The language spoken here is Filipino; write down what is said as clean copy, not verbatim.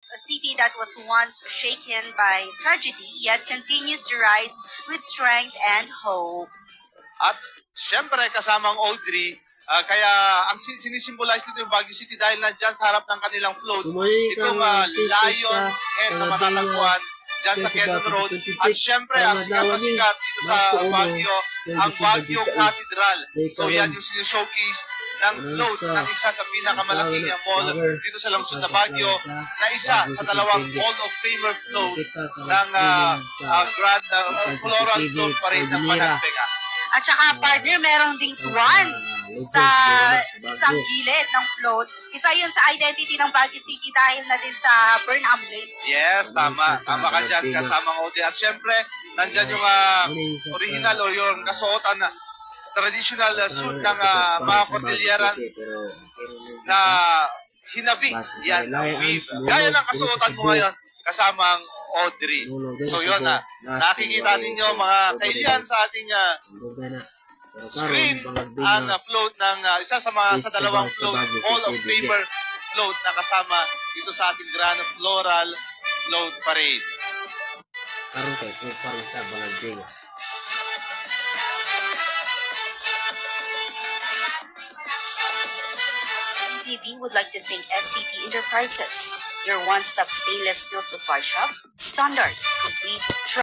A city that was once shaken by tragedy yet continues to rise with strength and hope. At syempre kasamang Audrey, kaya ang sinisimbolize nito yung Baguio City dahil nandyan sa harap ng kanilang float itong Lion's Head na matatagpuan dyan sa Quezon Road. At syempre ang sikat na sikat dito sa Baguio, ang Baguio Cathedral. So yan yung sinishowcase ng float ng isa sa pinakamalaking mall dito sa lungsod na Baguio, na isa sa dalawang Hall of Famer float ng Grand Floral Float Parade ng Panagbenga. At saka partner, merong ding swan sa isang gilid ng float. Isa yun sa identity ng Baguio City dahil na din sa Burnham Lake. Yes, tama. Tama ka dyan, kasamang Audrey. At syempre, nandyan yung original o yung kasuotan na traditional suit ng mga Cordilleran na hinabi. Yan, weave. Gaya ng kasuotan mo ngayon, kasamang Audrey. So yun nakikita ninyo mga kailian sa ating screen ang float ng isa sa dalawang float, Hall of Famer float na kasama dito sa ating Grand Floral Float Parade. Karon kay parang sa Panagbenga. TV would like to thank SCT Enterprises, your one-stop stainless steel supply shop, standard, complete,